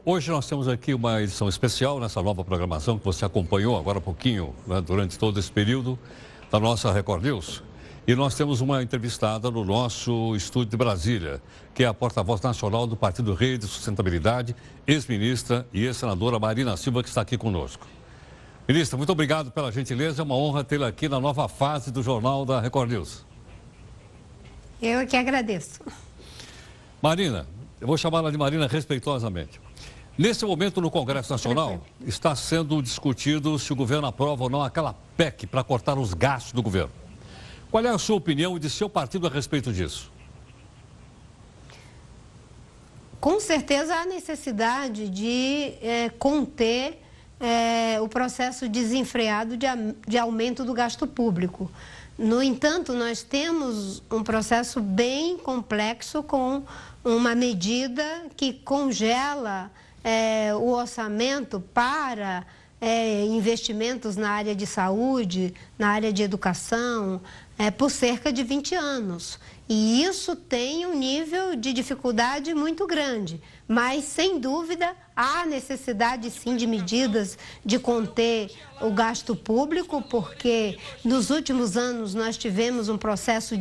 Hoje nós temos aqui uma edição especial nessa nova programação que você acompanhou agora há pouquinho, né, durante todo esse período, da nossa Record News. E nós temos uma entrevistada no nosso estúdio de Brasília, que é a porta-voz nacional do Partido Rede e Sustentabilidade, ex-ministra e ex-senadora Marina Silva, que está aqui conosco. Ministra, muito obrigado pela gentileza, é uma honra tê-la aqui na nova fase do Jornal da Record News. Eu é que agradeço. Marina, eu vou chamá-la de Marina respeitosamente. Nesse momento, no Congresso Nacional, está sendo discutido se o governo aprova ou não aquela PEC para cortar os gastos do governo. Qual é a sua opinião e de seu partido a respeito disso? Com certeza há necessidade de conter o processo desenfreado de aumento do gasto público. No entanto, nós temos um processo bem complexo com uma medida que congela o orçamento para investimentos na área de saúde, na área de educação, por cerca de 20 anos. E isso tem um nível de dificuldade muito grande, mas, sem dúvida, há necessidade, sim, de medidas de conter o gasto público, porque nos últimos anos nós tivemos um processo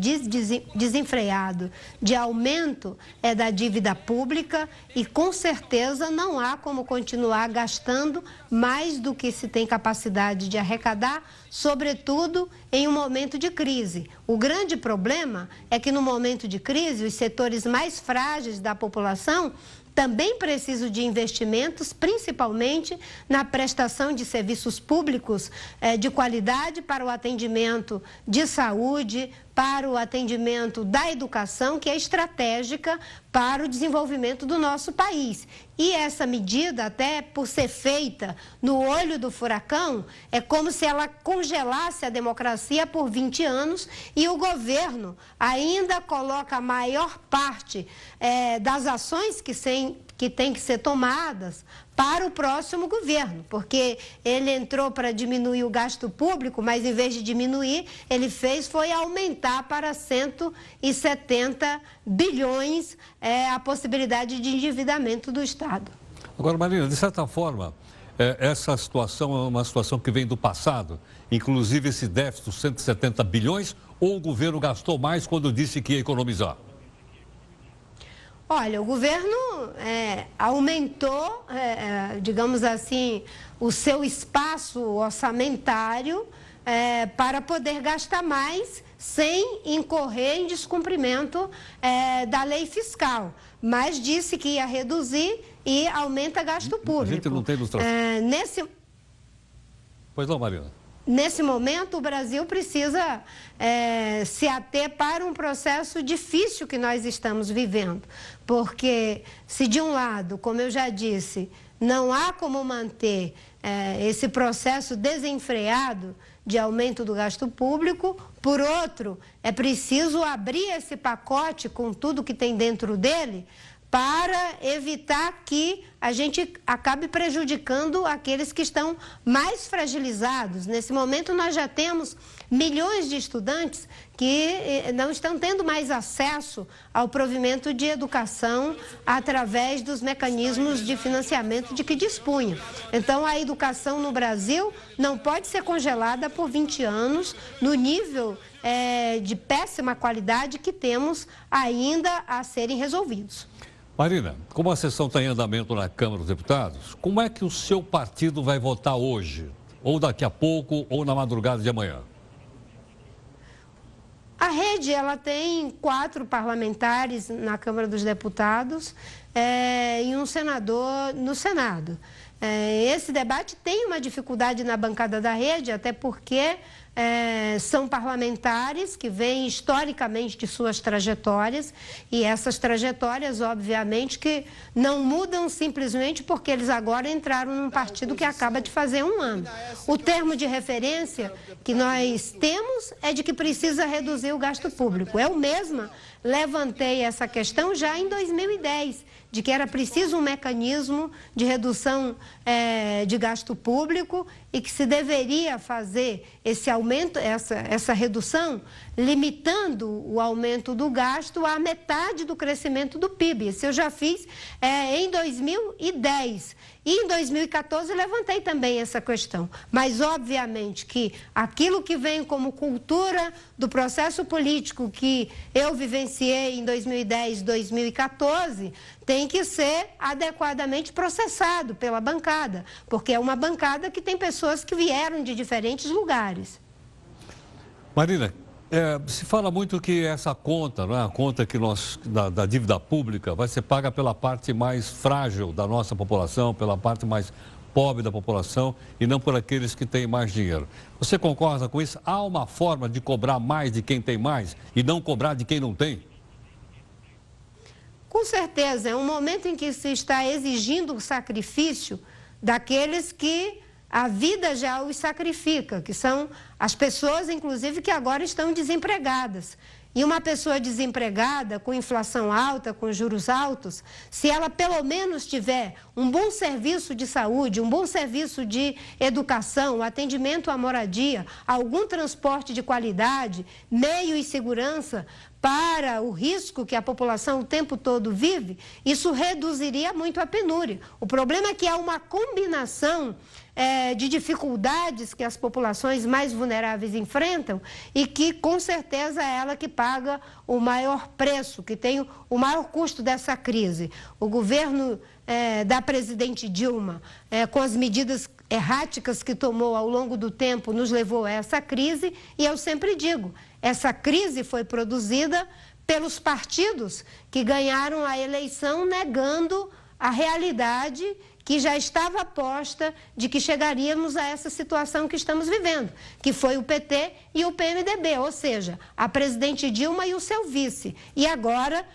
desenfreado de aumento da dívida pública e, com certeza, não há como continuar gastando mais do que se tem capacidade de arrecadar, sobretudo em um momento de crise. O grande problema é que, no momento de crise, os setores mais frágeis da população também precisam de investimentos, principalmente na prestação de serviços públicos de qualidade para o atendimento de saúde, para o atendimento da educação, que é estratégica para o desenvolvimento do nosso país. E essa medida, até por ser feita no olho do furacão, é como se ela congelasse a democracia por 20 anos e o governo ainda coloca a maior parte das ações que têm que ser tomadas para o próximo governo, porque ele entrou para diminuir o gasto público, mas em vez de diminuir, ele foi aumentar para 170 bilhões a possibilidade de endividamento do Estado. Agora, Marina, de certa forma, essa situação é uma situação que vem do passado, inclusive esse déficit de 170 bilhões, ou o governo gastou mais quando disse que ia economizar? Olha, o governo aumentou, digamos assim, o seu espaço orçamentário para poder gastar mais sem incorrer em descumprimento da lei fiscal. Mas disse que ia reduzir e aumenta gasto público. A gente não tem ilustração. Pois não, Marina. Nesse momento, o Brasil precisa se ater para um processo difícil que nós estamos vivendo. Porque se de um lado, como eu já disse, não há como manter esse processo desenfreado de aumento do gasto público, por outro, é preciso abrir esse pacote com tudo que tem dentro dele para evitar que a gente acabe prejudicando aqueles que estão mais fragilizados. Nesse momento, nós já temos milhões de estudantes que não estão tendo mais acesso ao provimento de educação através dos mecanismos de financiamento de que dispunha. Então, a educação no Brasil não pode ser congelada por 20 anos no nível de péssima qualidade que temos ainda a serem resolvidos. Marina, como a sessão está em andamento na Câmara dos Deputados, como é que o seu partido vai votar hoje? Ou daqui a pouco, ou na madrugada de amanhã? A Rede, ela tem 4 parlamentares na Câmara dos Deputados e um senador no Senado. Esse debate tem uma dificuldade na bancada da Rede, até porque são parlamentares que vêm historicamente de suas trajetórias e essas trajetórias, obviamente, que não mudam simplesmente porque eles agora entraram num partido que acaba de fazer 1 ano. O termo de referência que nós temos é de que precisa reduzir o gasto público. Eu mesma levantei essa questão já em 2010, de que era preciso um mecanismo de redução de gasto público e que se deveria fazer esse aumento aumento, essa redução, limitando o aumento do gasto à metade do crescimento do PIB. Isso eu já fiz em 2010. E em 2014 levantei também essa questão. Mas, obviamente, que aquilo que vem como cultura do processo político que eu vivenciei em 2010, 2014, tem que ser adequadamente processado pela bancada, porque é uma bancada que tem pessoas que vieram de diferentes lugares. Marina, se fala muito que essa conta, não é? A conta que da dívida pública vai ser paga pela parte mais frágil da nossa população, pela parte mais pobre da população e não por aqueles que têm mais dinheiro. Você concorda com isso? Há uma forma de cobrar mais de quem tem mais e não cobrar de quem não tem? Com certeza, é um momento em que se está exigindo o sacrifício daqueles que a vida já os sacrifica, que são as pessoas, inclusive, que agora estão desempregadas. E uma pessoa desempregada, com inflação alta, com juros altos, se ela pelo menos tiver um bom serviço de saúde, um bom serviço de educação, atendimento à moradia, algum transporte de qualidade, meio e segurança para o risco que a população o tempo todo vive, isso reduziria muito a penúria. O problema é que há uma combinação de dificuldades que as populações mais vulneráveis enfrentam e que, com certeza, é ela que paga o maior preço, que tem o maior custo dessa crise. O governo da presidente Dilma, com as medidas erráticas que tomou ao longo do tempo, nos levou a essa crise e eu sempre digo, essa crise foi produzida pelos partidos que ganharam a eleição negando a realidade que já estava posta de que chegaríamos a essa situação que estamos vivendo, que foi o PT e o PMDB, ou seja, a presidente Dilma e o seu vice. E agora,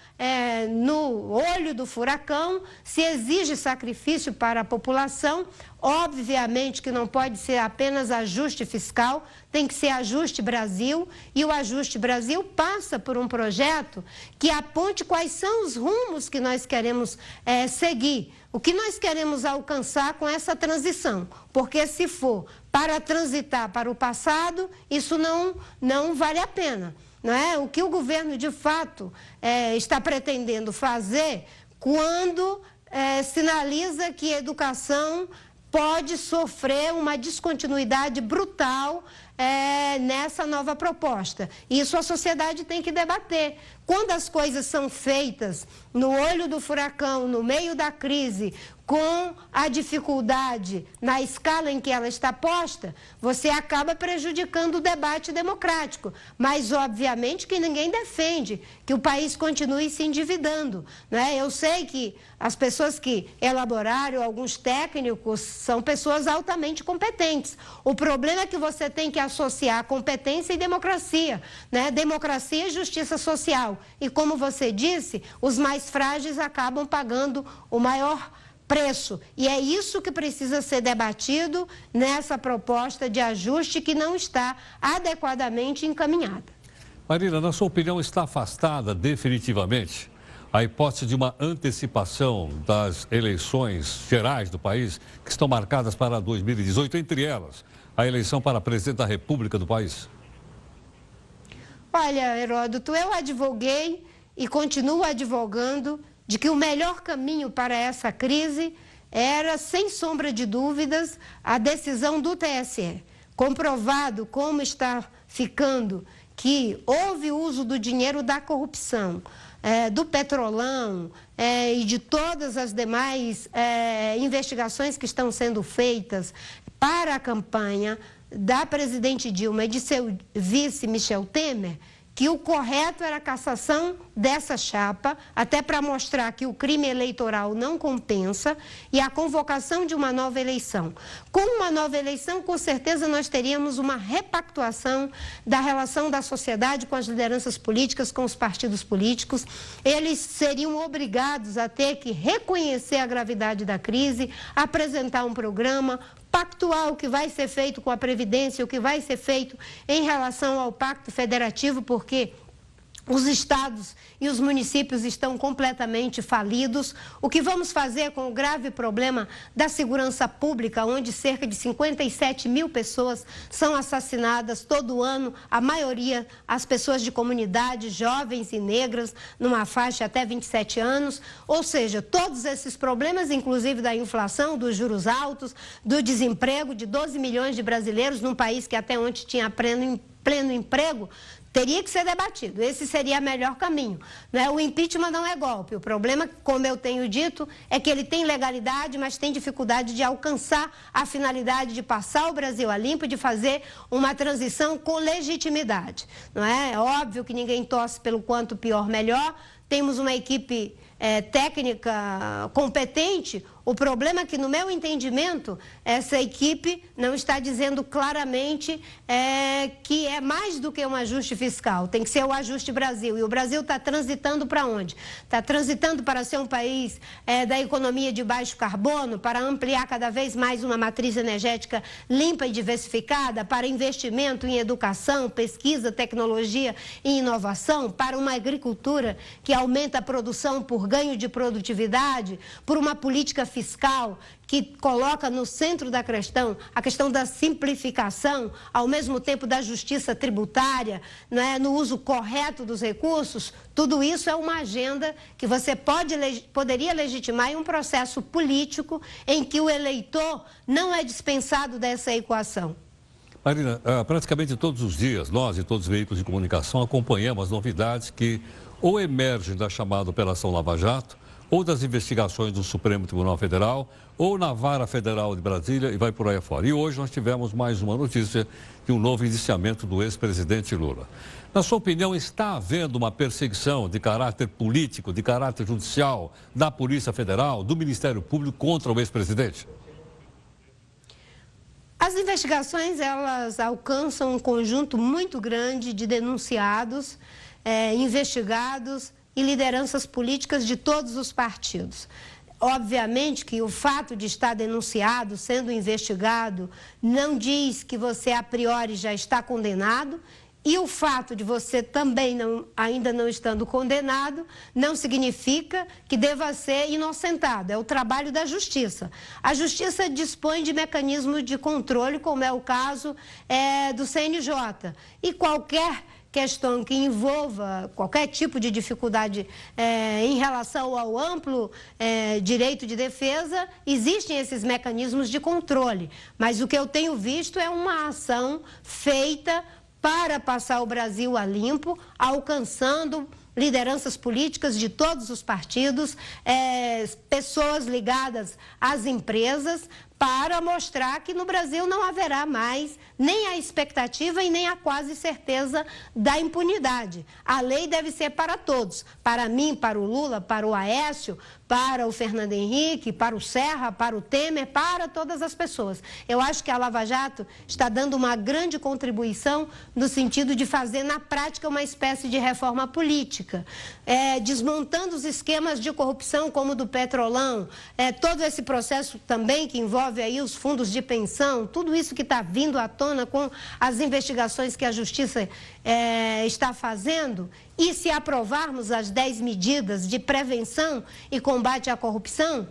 no olho do furacão, se exige sacrifício para a população. Obviamente que não pode ser apenas ajuste fiscal, tem que ser ajuste Brasil, e o ajuste Brasil passa por um projeto que aponte quais são os rumos que nós queremos seguir, o que nós queremos alcançar com essa transição, porque se for para transitar para o passado, isso não vale a pena, não é? O que o governo de fato está pretendendo fazer quando sinaliza que a educação pode sofrer uma descontinuidade brutal nessa nova proposta. Isso a sociedade tem que debater. Quando as coisas são feitas no olho do furacão, no meio da crise, com a dificuldade na escala em que ela está posta, você acaba prejudicando o debate democrático. Mas, obviamente, que ninguém defende que o país continue se endividando, né? Eu sei que as pessoas que elaboraram, alguns técnicos, são pessoas altamente competentes. O problema é que você tem que associar competência e democracia, né? Democracia e justiça social. E, como você disse, os mais frágeis acabam pagando o maior preço. E é isso que precisa ser debatido nessa proposta de ajuste que não está adequadamente encaminhada. Marina, na sua opinião, está afastada definitivamente a hipótese de uma antecipação das eleições gerais do país, que estão marcadas para 2018, entre elas a eleição para presidente da República do país? Olha, Heródoto, eu advoguei e continuo advogando de que o melhor caminho para essa crise era, sem sombra de dúvidas, a decisão do TSE. Comprovado como está ficando que houve uso do dinheiro da corrupção, do Petrolão e de todas as demais investigações que estão sendo feitas para a campanha da presidente Dilma e de seu vice Michel Temer, que o correto era a cassação dessa chapa, até para mostrar que o crime eleitoral não compensa, e a convocação de uma nova eleição. Com uma nova eleição, com certeza nós teríamos uma repactuação da relação da sociedade com as lideranças políticas, com os partidos políticos. Eles seriam obrigados a ter que reconhecer a gravidade da crise, apresentar um programa, pactuar o que vai ser feito com a Previdência, o que vai ser feito em relação ao Pacto Federativo, porque Os estados e os municípios estão completamente falidos. O que vamos fazer com o grave problema da segurança pública, onde cerca de 57 mil pessoas são assassinadas todo ano, a maioria as pessoas de comunidade, jovens e negras, numa faixa até 27 anos. Ou seja, todos esses problemas, inclusive da inflação, dos juros altos, do desemprego de 12 milhões de brasileiros num país que até ontem tinha pleno emprego, teria que ser debatido. Esse seria o melhor caminho. Né? O impeachment não é golpe. O problema, como eu tenho dito, é que ele tem legalidade, mas tem dificuldade de alcançar a finalidade de passar o Brasil a limpo e de fazer uma transição com legitimidade. Não é? É óbvio que ninguém torce pelo quanto pior, melhor. Temos uma equipe técnica competente. O problema é que, no meu entendimento, essa equipe não está dizendo claramente que é mais do que um ajuste fiscal. Tem que ser o ajuste Brasil. E o Brasil está transitando para onde? Está transitando para ser um país da economia de baixo carbono, para ampliar cada vez mais uma matriz energética limpa e diversificada, para investimento em educação, pesquisa, tecnologia e inovação, para uma agricultura que aumenta a produção por ganho de produtividade, por uma política fiscal que coloca no centro da questão a questão da simplificação, ao mesmo tempo da justiça tributária, no uso correto dos recursos. Tudo isso é uma agenda que você poderia legitimar em um processo político em que o eleitor não é dispensado dessa equação. Marina, praticamente todos os dias, nós e todos os veículos de comunicação acompanhamos as novidades que ou emergem da chamada Operação Lava Jato, ou das investigações do Supremo Tribunal Federal, ou na Vara Federal de Brasília e vai por aí afora. E hoje nós tivemos mais uma notícia de um novo indiciamento do ex-presidente Lula. Na sua opinião, está havendo uma perseguição de caráter político, de caráter judicial, da Polícia Federal, do Ministério Público contra o ex-presidente? As investigações, elas alcançam um conjunto muito grande de denunciados, investigados e lideranças políticas de todos os partidos. Obviamente que o fato de estar denunciado, sendo investigado, não diz que você a priori já está condenado, e o fato de você também ainda não estando condenado não significa que deva ser inocentado. É o trabalho da Justiça. A Justiça dispõe de mecanismos de controle, como é o caso do CNJ. E qualquer questão que envolva qualquer tipo de dificuldade em relação ao amplo direito de defesa, existem esses mecanismos de controle. Mas o que eu tenho visto é uma ação feita para passar o Brasil a limpo, alcançando lideranças políticas de todos os partidos, pessoas ligadas às empresas, para mostrar que no Brasil não haverá mais nem a expectativa e nem a quase certeza da impunidade. A lei deve ser para todos, para mim, para o Lula, para o Aécio, para o Fernando Henrique, para o Serra, para o Temer, para todas as pessoas. Eu acho que a Lava Jato está dando uma grande contribuição no sentido de fazer na prática uma espécie de reforma política, desmontando os esquemas de corrupção como o do Petrolão, todo esse processo também que envolve aí os fundos de pensão, tudo isso que está vindo à tona com as investigações que a Justiça está fazendo. E se aprovarmos as 10 medidas de prevenção e combate à corrupção,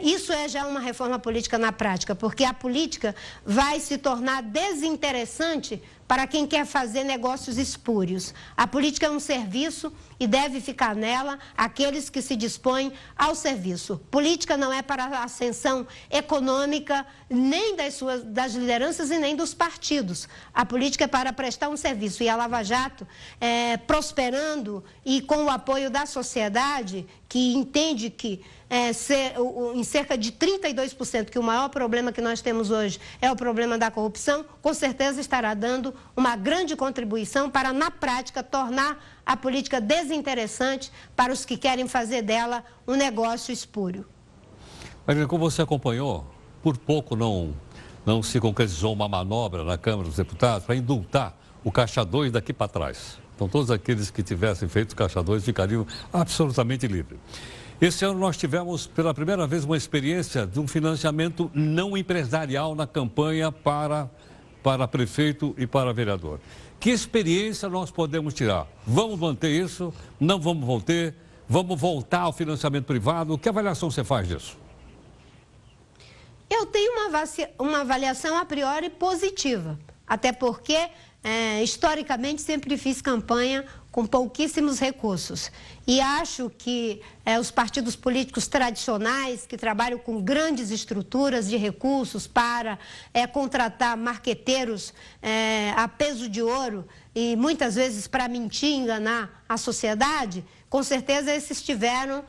isso é já uma reforma política na prática, porque a política vai se tornar desinteressante para quem quer fazer negócios espúrios. A política é um serviço e deve ficar nela aqueles que se dispõem ao serviço. Política não é para a ascensão econômica nem das lideranças e nem dos partidos. A política é para prestar um serviço. E a Lava Jato, prosperando e com o apoio da sociedade, que entende que em cerca de 32%, que o maior problema que nós temos hoje é o problema da corrupção, com certeza estará dando uma grande contribuição para, na prática, tornar a política desinteressante para os que querem fazer dela um negócio espúrio. Marina, como você acompanhou, por pouco não se concretizou uma manobra na Câmara dos Deputados para indultar o Caixa 2 daqui para trás. Então, todos aqueles que tivessem feito Caixa 2 ficariam absolutamente livres. Esse ano nós tivemos pela primeira vez uma experiência de um financiamento não empresarial na campanha para prefeito e para vereador. Que experiência nós podemos tirar? Vamos manter isso? Não vamos manter? Vamos voltar ao financiamento privado? Que avaliação você faz disso? Eu tenho uma avaliação a priori positiva, até porque, historicamente, sempre fiz campanha com pouquíssimos recursos. E acho que os partidos políticos tradicionais, que trabalham com grandes estruturas de recursos para contratar marqueteiros a peso de ouro e muitas vezes para mentir e enganar a sociedade, com certeza esses tiveram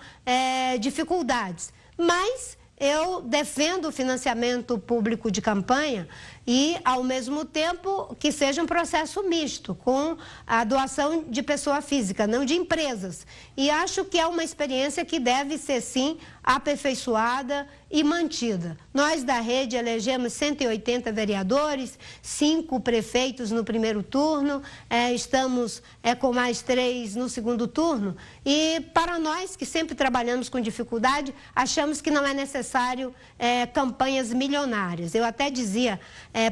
dificuldades. Mas eu defendo o financiamento público de campanha e, ao mesmo tempo, que seja um processo misto, com a doação de pessoa física, não de empresas. E acho que é uma experiência que deve ser, sim, aperfeiçoada e mantida. Nós, da Rede, elegemos 180 vereadores, 5 prefeitos no primeiro turno, estamos com mais 3 no segundo turno. E, para nós, que sempre trabalhamos com dificuldade, achamos que não é necessário campanhas milionárias. Eu até dizia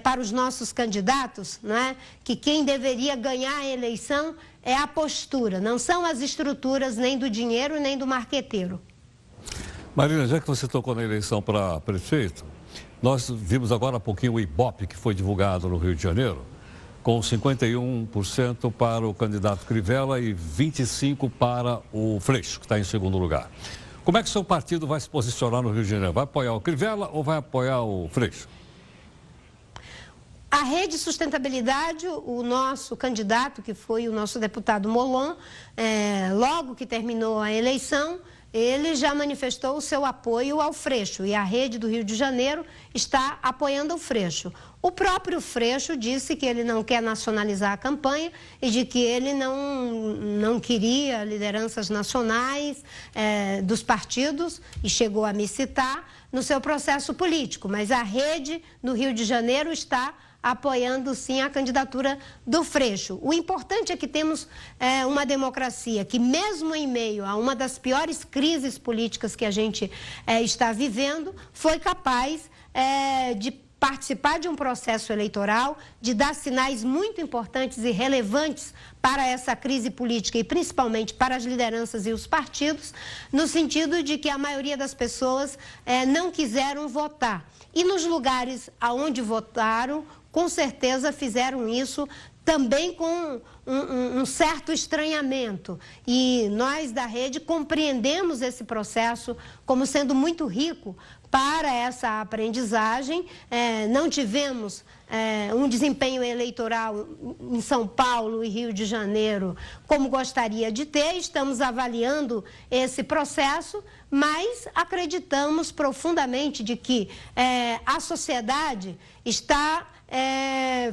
para os nossos candidatos, né, que quem deveria ganhar a eleição é a postura, não são as estruturas nem do dinheiro nem do marqueteiro. Marina, já que você tocou na eleição para prefeito, nós vimos agora há pouquinho o Ibope, que foi divulgado no Rio de Janeiro, com 51% para o candidato Crivella e 25% para o Freixo, que está em segundo lugar. Como é que o seu partido vai se posicionar no Rio de Janeiro? Vai apoiar o Crivella ou vai apoiar o Freixo? A Rede Sustentabilidade, o nosso candidato, que foi o nosso deputado Molon, logo que terminou a eleição, ele já manifestou o seu apoio ao Freixo e a Rede do Rio de Janeiro está apoiando o Freixo. O próprio Freixo disse que ele não quer nacionalizar a campanha e de que ele não queria lideranças nacionais dos partidos e chegou a me citar no seu processo político, mas a Rede no Rio de Janeiro está apoiando, sim, a candidatura do Freixo. O importante é que temos uma democracia que, mesmo em meio a uma das piores crises políticas que a gente está vivendo, foi capaz de participar de um processo eleitoral, de dar sinais muito importantes e relevantes para essa crise política e principalmente para as lideranças e os partidos, no sentido de que a maioria das pessoas não quiseram votar. E nos lugares aonde votaram, com certeza fizeram isso também com um certo estranhamento. E nós da Rede compreendemos esse processo como sendo muito rico para essa aprendizagem. Não tivemos um desempenho eleitoral em São Paulo e Rio de Janeiro como gostaria de ter. Estamos avaliando esse processo, mas acreditamos profundamente de que a sociedade está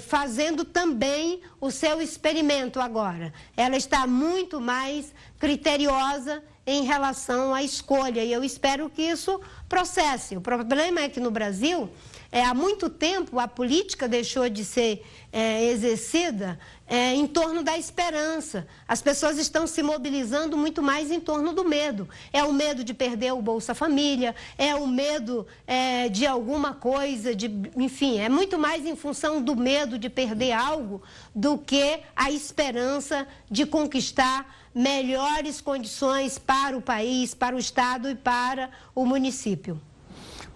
fazendo também o seu experimento agora. Ela está muito mais criteriosa em relação à escolha e eu espero que isso processe. O problema é que no Brasil, há muito tempo, a política deixou de ser exercida em torno da esperança. As pessoas estão se mobilizando muito mais em torno do medo. É o medo de perder o Bolsa Família, é o medo de alguma coisa, enfim, é muito mais em função do medo de perder algo do que a esperança de conquistar melhores condições para o país, para o Estado e para o município.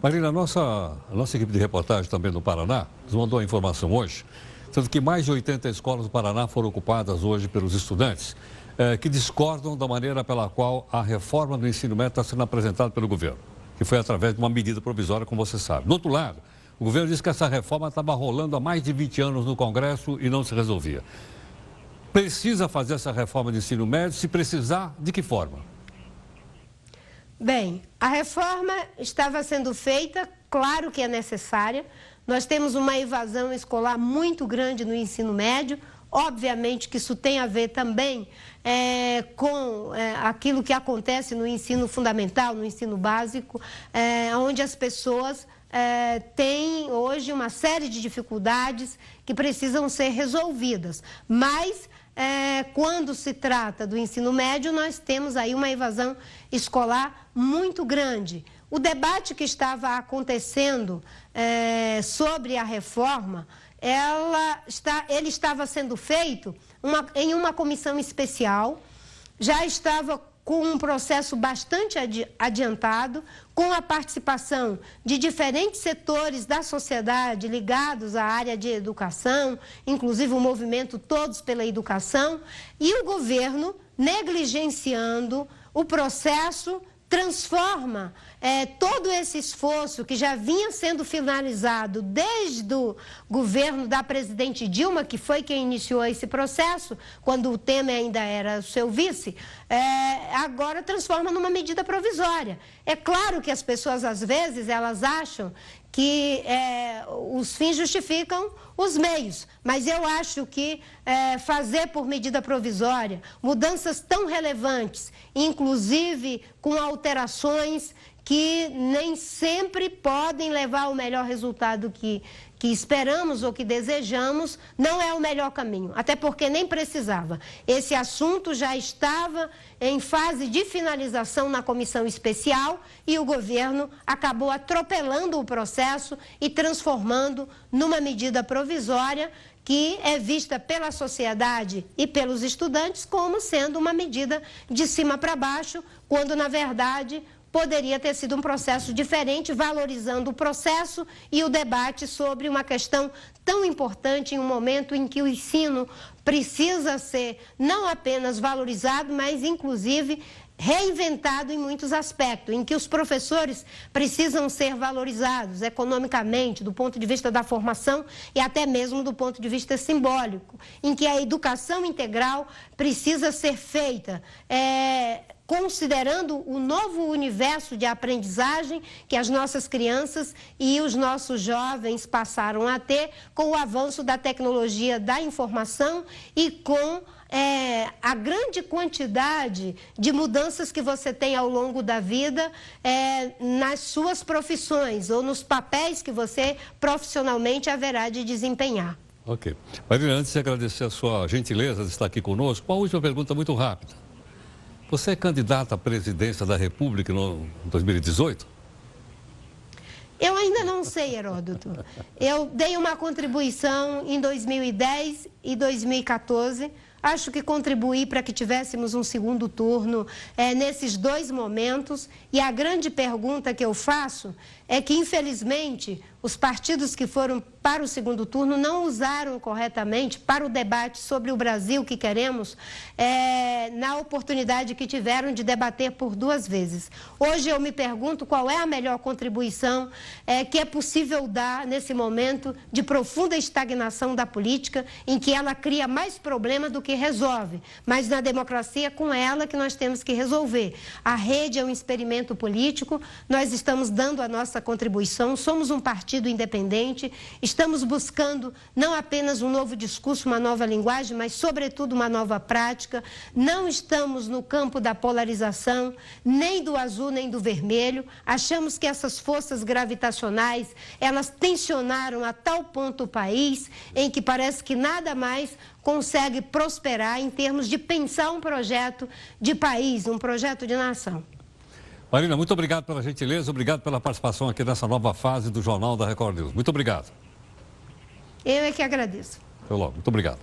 Marina, a nossa equipe de reportagem também no Paraná nos mandou a informação hoje, sendo que mais de 80 escolas do Paraná foram ocupadas hoje pelos estudantes que discordam da maneira pela qual a reforma do ensino médio está sendo apresentada pelo governo, que foi através de uma medida provisória, como você sabe. Do outro lado, o governo disse que essa reforma estava rolando há mais de 20 anos no Congresso e não se resolvia. Precisa fazer essa reforma de ensino médio? Se precisar, de que forma? Bem, a reforma estava sendo feita, claro que é necessária. Nós temos uma evasão escolar muito grande no ensino médio. Obviamente que isso tem a ver também com aquilo que acontece no ensino fundamental, no ensino básico, onde as pessoas têm hoje uma série de dificuldades que precisam ser resolvidas. Mas quando se trata do ensino médio, nós temos aí uma evasão escolar muito grande. O debate que estava acontecendo sobre a reforma ele estava sendo feito em uma comissão especial, já estava com um processo bastante adiantado, com a participação de diferentes setores da sociedade ligados à área de educação, inclusive o movimento Todos pela Educação, e o governo, negligenciando o processo, transforma todo esse esforço que já vinha sendo finalizado desde o governo da presidente Dilma, que foi quem iniciou esse processo, quando o Temer ainda era seu vice, agora transforma numa medida provisória. É claro que as pessoas, às vezes, elas acham que os fins justificam os meios, mas eu acho que fazer por medida provisória mudanças tão relevantes, inclusive com alterações que nem sempre podem levar ao melhor resultado que esperamos ou que desejamos, não é o melhor caminho, até porque nem precisava. Esse assunto já estava em fase de finalização na comissão especial e o governo acabou atropelando o processo e transformando numa medida provisória que é vista pela sociedade e pelos estudantes como sendo uma medida de cima para baixo, quando, na verdade, poderia ter sido um processo diferente, valorizando o processo e o debate sobre uma questão tão importante em um momento em que o ensino precisa ser não apenas valorizado, mas, inclusive, reinventado em muitos aspectos, em que os professores precisam ser valorizados economicamente, do ponto de vista da formação e até mesmo do ponto de vista simbólico, em que a educação integral precisa ser feita considerando o novo universo de aprendizagem que as nossas crianças e os nossos jovens passaram a ter com o avanço da tecnologia da informação e com a grande quantidade de mudanças que você tem ao longo da vida nas suas profissões ou nos papéis que você profissionalmente haverá de desempenhar. Ok. Marina, antes de agradecer a sua gentileza de estar aqui conosco, uma última pergunta muito rápida. Você é candidata à presidência da República em 2018? Eu ainda não sei, Heródoto. Eu dei uma contribuição em 2010 e 2014. Acho que contribuí para que tivéssemos um segundo turno nesses dois momentos. E a grande pergunta que eu faço é que, infelizmente, os partidos que foram para o segundo turno não usaram corretamente para o debate sobre o Brasil que queremos, na oportunidade que tiveram de debater por duas vezes. Hoje eu me pergunto qual é a melhor contribuição que é possível dar nesse momento de profunda estagnação da política, em que ela cria mais problema do que resolve, mas na democracia com ela que nós temos que resolver. A rede é um experimento político, nós estamos dando a nossa contribuição, somos um partido independente, estamos buscando não apenas um novo discurso, uma nova linguagem, mas sobretudo uma nova prática. Não estamos no campo da polarização, nem do azul nem do vermelho. Achamos que essas forças gravitacionais, elas tensionaram a tal ponto o país em que parece que nada mais consegue prosperar em termos de pensar um projeto de país, um projeto de nação. Marina, muito obrigado pela gentileza, obrigado pela participação aqui nessa nova fase do Jornal da Record News. Muito obrigado. Eu é que agradeço. Até logo. Muito obrigado.